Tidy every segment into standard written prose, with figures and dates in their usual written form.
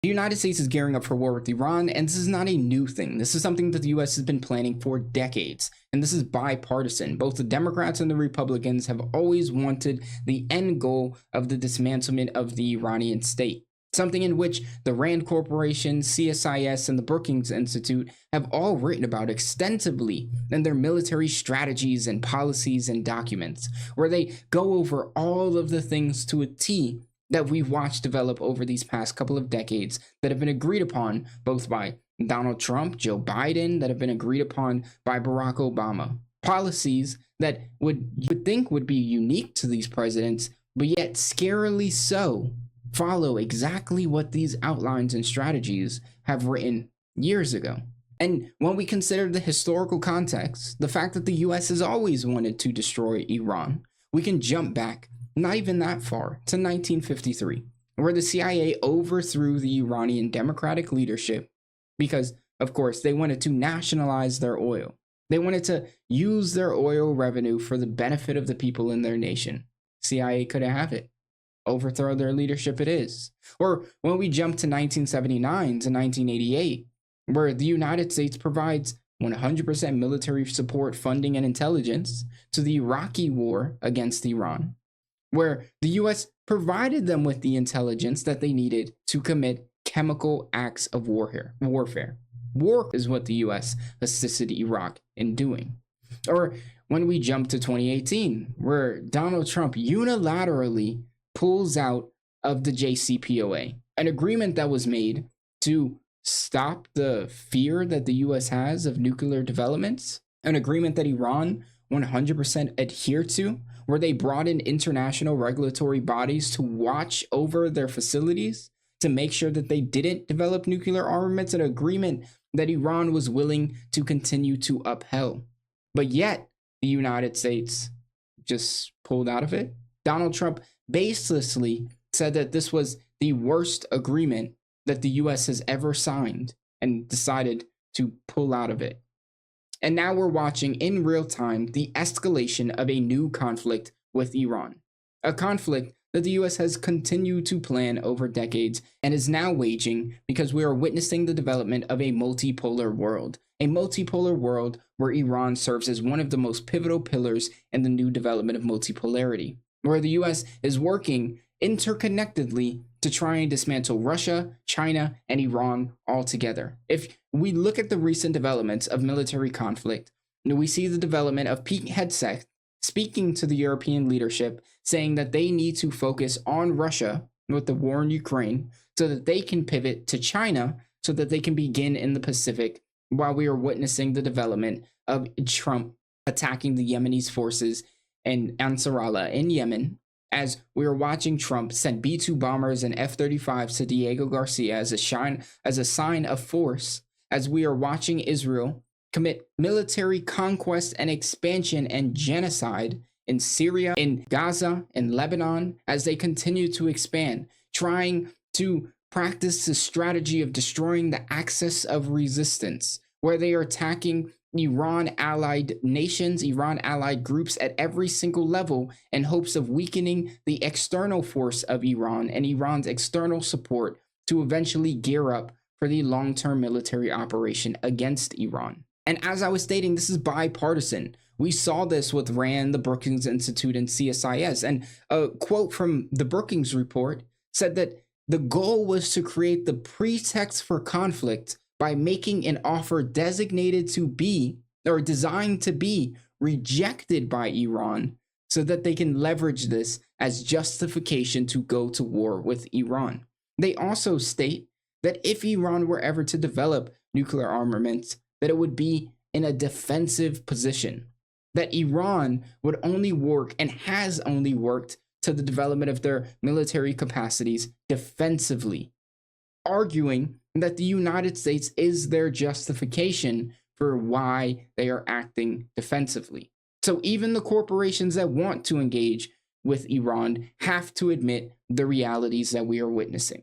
The United States is gearing up for war with Iran, and this is not a new thing. This is something that the US has been planning for decades, and this is bipartisan. Both the Democrats and the Republicans have always wanted the end goal of the dismantlement of the Iranian state, something in which the Rand Corporation, CSIS, and the Brookings Institute have all written about extensively in their military strategies and policies and documents, where they go over all of the things to a T that we've watched develop over these past couple of decades that have been agreed upon both by Donald Trump, Joe Biden, that have been agreed upon by Barack Obama. Policies that you would think would be unique to these presidents, but yet scarily so, follow exactly what these outlines and strategies have written years ago. And when we consider the historical context, the fact that the US has always wanted to destroy Iran, we can jump back not even that far to 1953, where the CIA overthrew the Iranian democratic leadership because, of course, they wanted to nationalize their oil. They wanted to use their oil revenue for the benefit of the people in their nation. CIA couldn't have it. Overthrow their leadership it is. Or when we jump to 1979 to 1988, where the United States provides 100% military support, funding, and intelligence to the Iraqi war against Iran, where the US provided them with the intelligence that they needed to commit chemical acts of warfare. War is what the US assisted Iraq in doing. Or when we jump to 2018, where Donald Trump unilaterally pulls out of the JCPOA, an agreement that was made to stop the fear that the US has of nuclear developments, an agreement that Iran 100% adhere to, where they brought in international regulatory bodies to watch over their facilities to make sure that they didn't develop nuclear armaments, an agreement that Iran was willing to continue to upheld. But yet, the United States just pulled out of it. Donald Trump baselessly said that this was the worst agreement that the US has ever signed and decided to pull out of it. And now we're watching in real time the escalation of a new conflict with Iran, a conflict that the US has continued to plan over decades and is now waging because we are witnessing the development of a multipolar world where Iran serves as one of the most pivotal pillars in the new development of multipolarity, where the US is working interconnectedly to try and dismantle Russia, China, and Iran all together. If we look at the recent developments of military conflict, we see the development of Pete Hegseth speaking to the European leadership, saying that they need to focus on Russia with the war in Ukraine so that they can pivot to China so that they can begin in the Pacific, while we are witnessing the development of Trump attacking the Yemeni forces in Ansarallah in Yemen, as we are watching Trump send B-2 bombers and F-35s to Diego Garcia as a sign of force, as we are watching Israel commit military conquest and expansion and genocide in Syria, in Gaza, in Lebanon, as they continue to expand, trying to practice the strategy of destroying the axis of resistance, where they are attacking Iran-allied nations, Iran-allied groups at every single level in hopes of weakening the external force of Iran and Iran's external support to eventually gear up for the long-term military operation against Iran. And as I was stating, this is bipartisan. We saw this with Rand, the Brookings Institute, and CSIS. And a quote from the Brookings report said that the goal was to create the pretext for conflict by making an offer designated to be, or designed to be, rejected by Iran so that they can leverage this as justification to go to war with Iran. They also state that if Iran were ever to develop nuclear armaments, that it would be in a defensive position, that Iran would only work and has only worked to the development of their military capacities defensively, arguing that the United States is their justification for why they are acting defensively. So even the corporations that want to engage with Iran have to admit the realities that we are witnessing.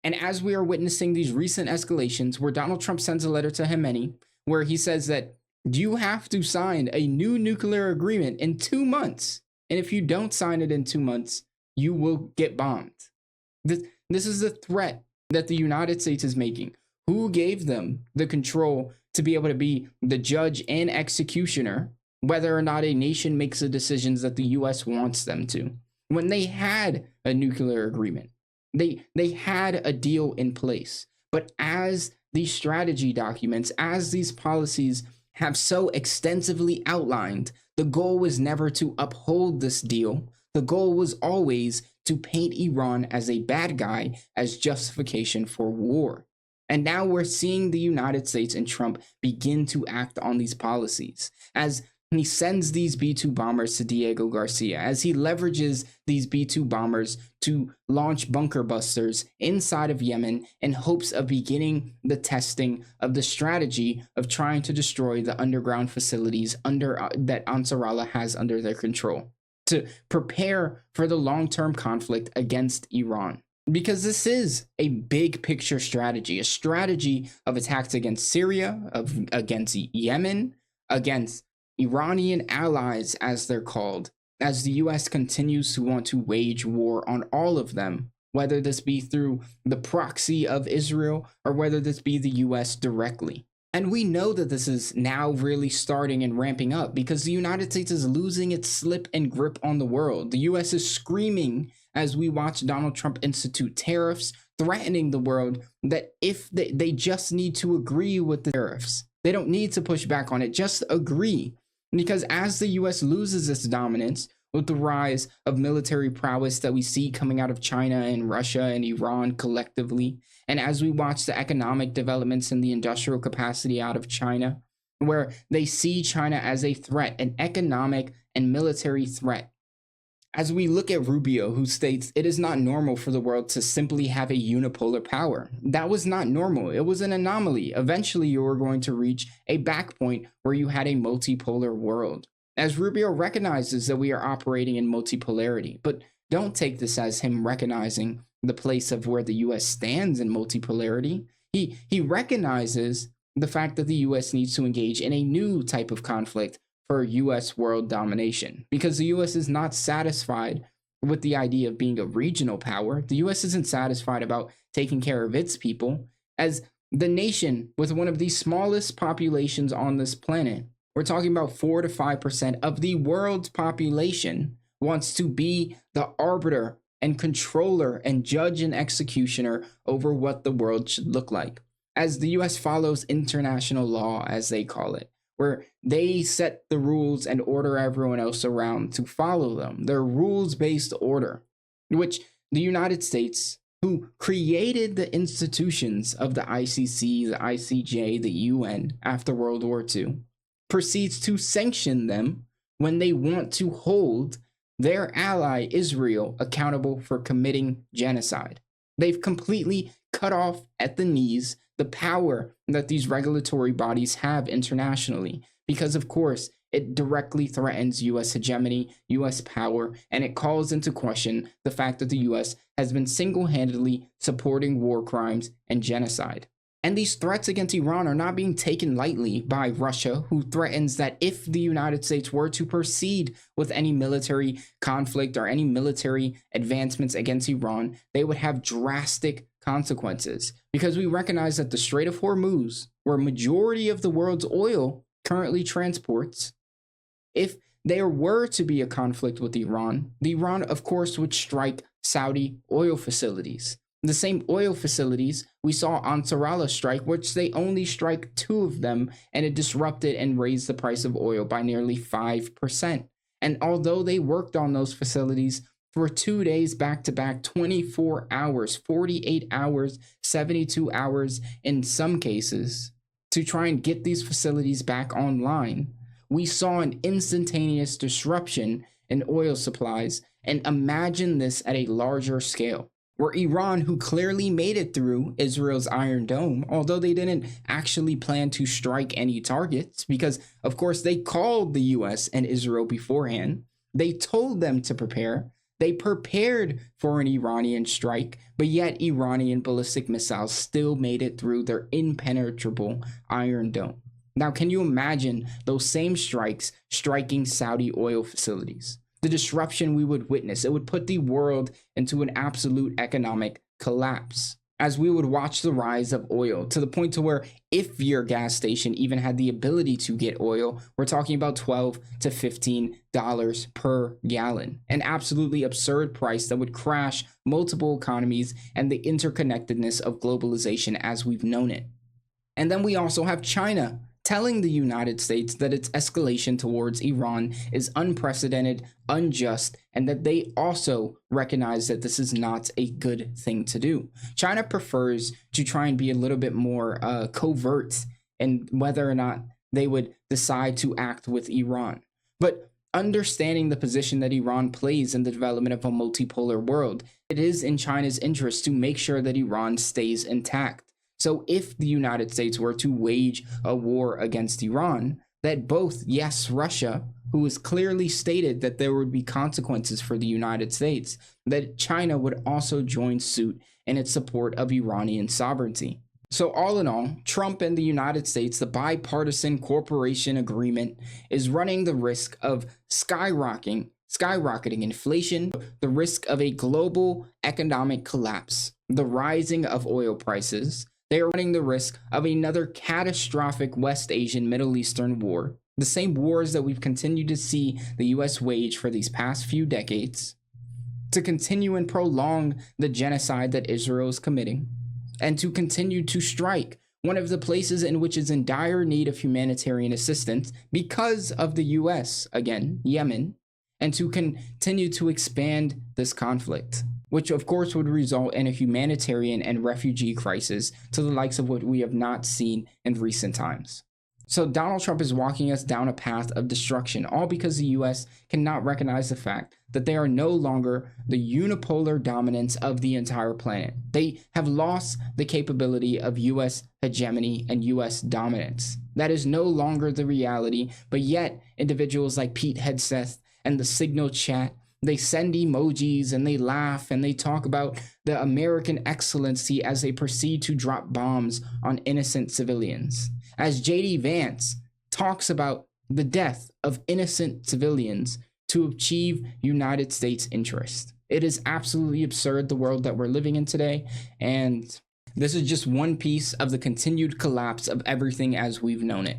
And as we are witnessing these recent escalations, where Donald Trump sends a letter to Khamenei, where he says that you have to sign a new nuclear agreement in 2 months. And if you don't sign it in 2 months, you will get bombed. This is a threat that the United States is making? Who gave them the control to be able to be the judge and executioner, whether or not a nation makes the decisions that the US wants them to? When they had a nuclear agreement, they had a deal in place. But as these strategy documents, as these policies have so extensively outlined, the goal was never to uphold this deal. The goal was always to paint Iran as a bad guy as justification for war. And now we're seeing the United States and Trump begin to act on these policies as he sends these B-2 bombers to Diego Garcia, as he leverages these B-2 bombers to launch bunker busters inside of Yemen in hopes of beginning the testing of the strategy of trying to destroy the underground facilities that Ansarallah has under their control, to prepare for the long-term conflict against Iran. Because this is a big picture strategy, a strategy of attacks against Syria, against Yemen, against Iranian allies, as they're called, as the US continues to want to wage war on all of them, whether this be through the proxy of Israel or whether this be the US directly. And we know that this is now really starting and ramping up because the United States is losing its slip and grip on the world. The US is screaming as we watch Donald Trump institute tariffs, threatening the world that if they just need to agree with the tariffs, they don't need to push back on it, just agree. Because as the US loses its dominance with the rise of military prowess that we see coming out of China and Russia and Iran collectively, and as we watch the economic developments and the industrial capacity out of China, where they see China as a threat, an economic and military threat. As we look at Rubio, who states it is not normal for the world to simply have a unipolar power. That was not normal. It was an anomaly. Eventually, you were going to reach a back point where you had a multipolar world. As Rubio recognizes that we are operating in multipolarity, but don't take this as him recognizing the place of where the US stands in multipolarity. He recognizes the fact that the US needs to engage in a new type of conflict for US world domination, because the US is not satisfied with the idea of being a regional power. The US isn't satisfied about taking care of its people. As the nation with one of the smallest populations on this planet, we're talking about 4 to 5% of the world's population, wants to be the arbiter and controller and judge and executioner over what the world should look like. As the US follows international law, as they call it, where they set the rules and order everyone else around to follow them. They're rules-based order, which the United States, who created the institutions of the ICC, the ICJ, the UN after World War II, proceeds to sanction them when they want to hold their ally Israel accountable for committing genocide. They've completely cut off at the knees the power that these regulatory bodies have internationally, because of course it directly threatens US hegemony, US power, and it calls into question the fact that the US has been single-handedly supporting war crimes and genocide. And these threats against Iran are not being taken lightly by Russia, who threatens that if the United States were to proceed with any military conflict or any military advancements against Iran, they would have drastic consequences. Because we recognize that the Strait of Hormuz, where majority of the world's oil currently transports, if there were to be a conflict with Iran, Iran, of course, would strike Saudi oil facilities. The same oil facilities we saw Ansarallah strike, which they only strike 2 of them, and it disrupted and raised the price of oil by nearly 5%. And although they worked on those facilities for 2 days back to back, 24 hours, 48 hours, 72 hours in some cases, to try and get these facilities back online, we saw an instantaneous disruption in oil supplies. And imagine this at a larger scale, where Iran, who clearly made it through Israel's Iron Dome, although they didn't actually plan to strike any targets, because of course they called the US and Israel beforehand, they told them to prepare, they prepared for an Iranian strike, but yet Iranian ballistic missiles still made it through their impenetrable Iron Dome. Now, can you imagine those same strikes striking Saudi oil facilities? The disruption we would witness, it would put the world into an absolute economic collapse. as we would watch the rise of oil to the point to where if your gas station even had the ability to get oil, we're talking about $12 to $15 per gallon, an absolutely absurd price that would crash multiple economies and the interconnectedness of globalization as we've known it. And then we also have China telling the United States that its escalation towards Iran is unprecedented, unjust, and that they also recognize that this is not a good thing to do. China prefers to try and be a little bit more covert in whether or not they would decide to act with Iran. But understanding the position that Iran plays in the development of a multipolar world, it is in China's interest to make sure that Iran stays intact. So if the United States were to wage a war against Iran, that both, yes, Russia, who has clearly stated that there would be consequences for the United States, that China would also join suit in its support of Iranian sovereignty. So all in all, Trump and the United States, the bipartisan cooperation agreement, is running the risk of skyrocketing inflation, the risk of a global economic collapse, the rising of oil prices. They are running the risk of another catastrophic West Asian Middle Eastern war, the same wars that we've continued to see the US wage for these past few decades, to continue and prolong the genocide that Israel is committing, and to continue to strike one of the places in which is in dire need of humanitarian assistance because of the US, again, Yemen, and to continue to expand this conflict, which of course would result in a humanitarian and refugee crisis to the likes of what we have not seen in recent times. So Donald Trump is walking us down a path of destruction, all because the US cannot recognize the fact that they are no longer the unipolar dominance of the entire planet. They have lost the capability of US hegemony and US dominance. That is no longer the reality, but yet individuals like Pete Hegseth and the Signal chat, they send emojis and they laugh and they talk about the American excellency as they proceed to drop bombs on innocent civilians. As JD Vance talks about the death of innocent civilians to achieve United States interest. It is absolutely absurd, the world that we're living in today, and this is just one piece of the continued collapse of everything as we've known it.